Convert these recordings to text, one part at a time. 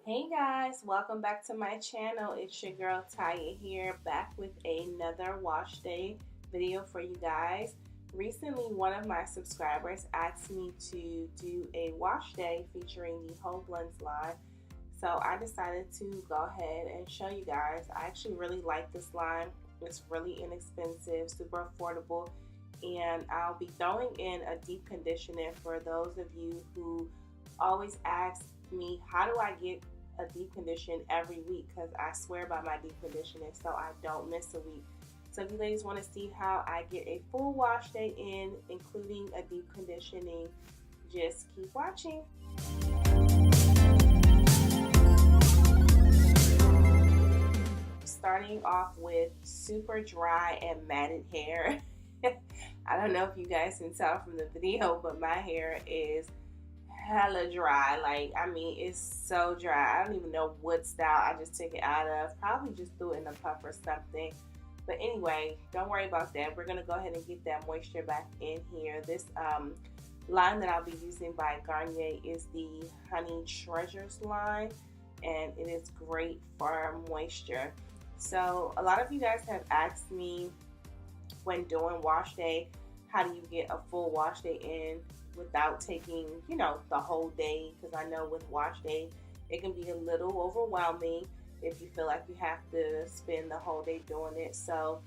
Hey guys, welcome back to my channel. It's your girl Taya here, back with another wash day video for you guys. Recently, one of my subscribers asked me to do a wash day featuring the Whole Blends line. So I decided to go ahead and show you guys. I actually really like this line. It's really inexpensive, super affordable, and I'll be throwing in a deep conditioner for those of you who always ask me, how do I get a deep condition every week? Because I swear by my deep conditioning, so I don't miss a week. So if you ladies want to see how I get a full wash day in, including a deep conditioning, just keep watching. Starting off with super dry and matted hair. I don't know if you guys can tell from the video, but my hair is hella dry. Like, I mean, it's so dry. I don't even know what style I just took it out of. Probably just threw it in a puff or something. But anyway, don't worry about that. We're going to go ahead and get that moisture back in here. This line that I'll be using by Garnier is the Honey Treasures line, and it is great for moisture. So a lot of you guys have asked me when doing wash day, how do you get a full wash day in without taking, the whole day? Because I know with wash day, it can be a little overwhelming if you feel like you have to spend the whole day doing it. So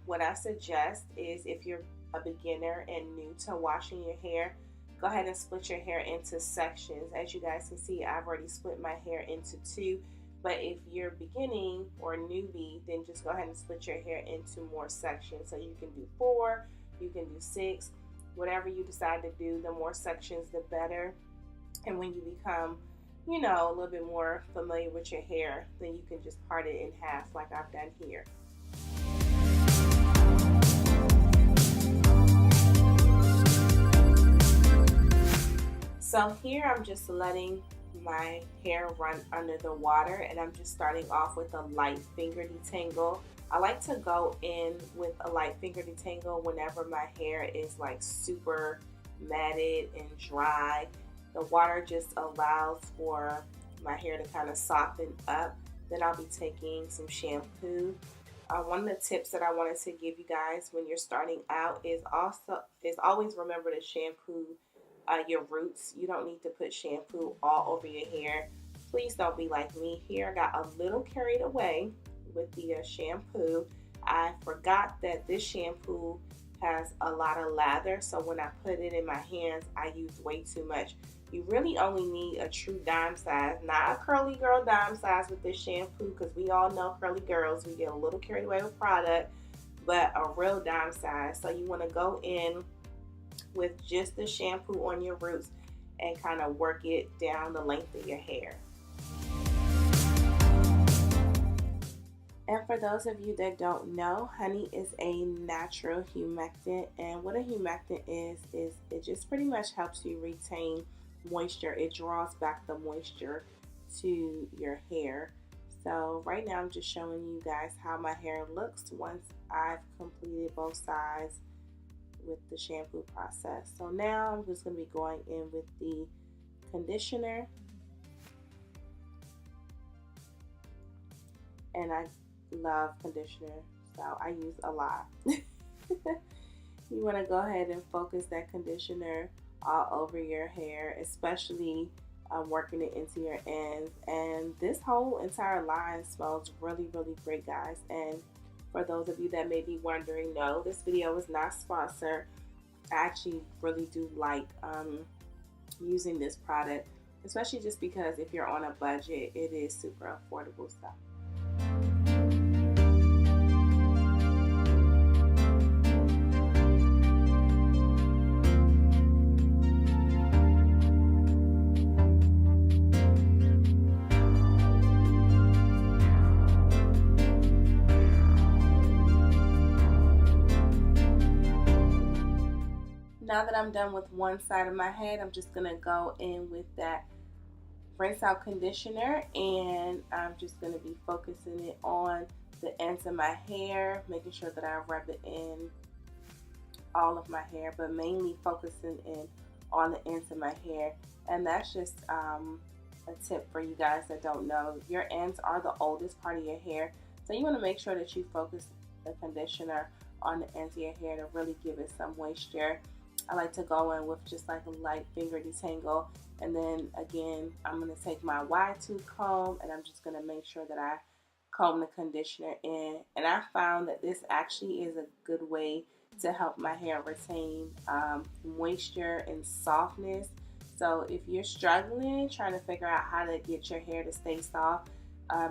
what I suggest is, if you're a beginner and new to washing your hair, go ahead and split your hair into sections. As you guys can see, I've already split my hair into two. But if you're beginning or newbie, then just go ahead and split your hair into more sections. So you can do 4, you can do 6, whatever you decide to do. The more sections, the better. And when you become, a little bit more familiar with your hair, then you can just part it in half like I've done here. So here I'm just letting my hair run under the water, and I'm just starting off with a light finger detangle. I like to go in with a light finger detangle whenever my hair is like super matted and dry. The water just allows for my hair to kind of soften up. Then I'll be taking some shampoo. One of the tips that I wanted to give you guys when you're starting out is always remember to shampoo your roots. You don't need to put shampoo all over your hair. Please don't be like me here. I got a little carried away with the shampoo. I forgot that this shampoo has a lot of lather, so when I put it in my hands, I used way too much. You really only need a true dime size, not a curly girl dime size with this shampoo, because we all know curly girls, we get a little carried away with product, but a real dime size. So you want to go in with just the shampoo on your roots and kind of work it down the length of your hair. And for those of you that don't know, honey is a natural humectant, and what a humectant is it just pretty much helps you retain moisture. It draws back the moisture to your hair. So right now I'm just showing you guys how my hair looks once I've completed both sides with the shampoo process. So now I'm just going to be going in with the conditioner, and I love conditioner, so I use a lot. You want to go ahead and focus that conditioner all over your hair, especially working it into your ends. And this whole entire line smells really, really great, guys. And for those of you that may be wondering, no, this video is not sponsored. I actually really do like using this product, especially just because if you're on a budget, it is super affordable stuff. Now that I'm done with one side of my head, I'm just going to go in with that rinse out conditioner, and I'm just going to be focusing it on the ends of my hair, making sure that I rub it in all of my hair, but mainly focusing in on the ends of my hair. And that's just a tip for you guys that don't know. Your ends are the oldest part of your hair, so you want to make sure that you focus the conditioner on the ends of your hair to really give it some moisture. I like to go in with just like a light finger detangle, and then again I'm going to take my wide tooth comb and I'm just going to make sure that I comb the conditioner in. And I found that this actually is a good way to help my hair retain moisture and softness. So if you're struggling trying to figure out how to get your hair to stay soft,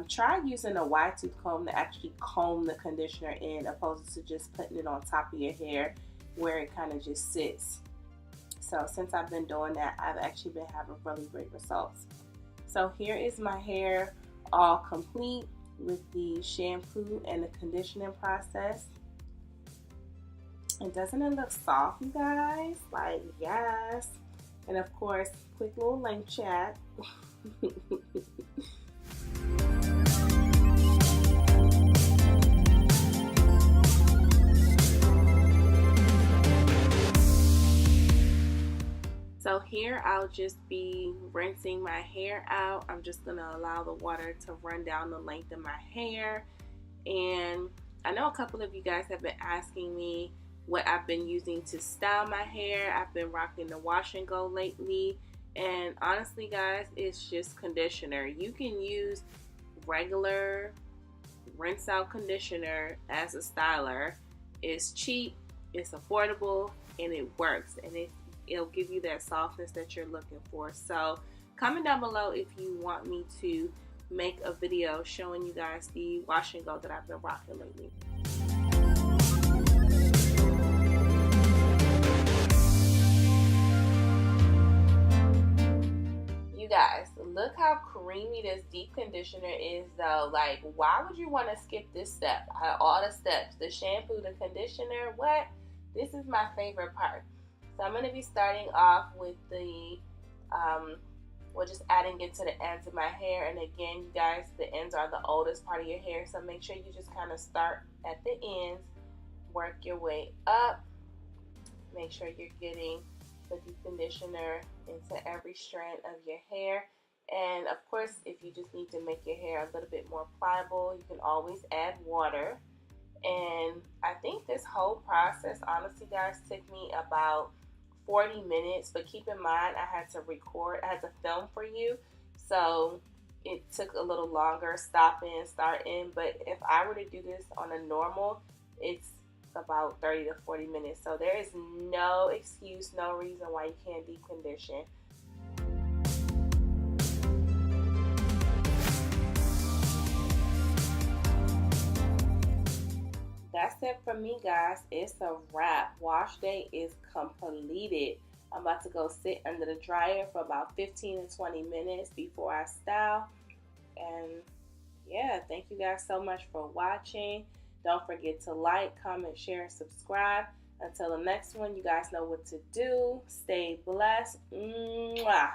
try using a wide tooth comb to actually comb the conditioner in, opposed to just putting it on top of your hair where it kind of just sits. So since I've been doing that, I've actually been having really great results. So here is my hair all complete with the shampoo and the conditioning process. And doesn't it look soft, you guys? Like, yes. And of course, quick little link chat. So here I'll just be rinsing my hair out. I'm just going to allow the water to run down the length of my hair. And I know a couple of you guys have been asking me what I've been using to style my hair. I've been rocking the wash and go lately. And honestly, guys, it's just conditioner. You can use regular rinse out conditioner as a styler. It's cheap, it's affordable, and it works. And it'll give you that softness that you're looking for. So comment down below if you want me to make a video showing you guys the wash and go that I've been rocking lately. You guys, look how creamy this deep conditioner is though. Like, why would you want to skip this step out of all the steps? The shampoo, the conditioner, what? This is my favorite part. So I'm going to be starting off with the, we're just adding it to the ends of my hair. And again, you guys, the ends are the oldest part of your hair. So make sure you just kind of start at the ends, work your way up. Make sure you're getting the deep conditioner into every strand of your hair. And of course, if you just need to make your hair a little bit more pliable, you can always add water. And I think this whole process, honestly, guys, took me about 40 minutes, but keep in mind I had to film for you, so it took a little longer stopping, starting. But if I were to do this on a normal, it's about 30 to 40 minutes. So there is no excuse, no reason why you can't deep condition. That's it for me, guys. It's a wrap. Wash day is completed. I'm about to go sit under the dryer for about 15 to 20 minutes before I style. And yeah, thank you guys so much for watching. Don't forget to like, comment, share, and subscribe. Until the next one, you guys know what to do. Stay blessed. Mwah.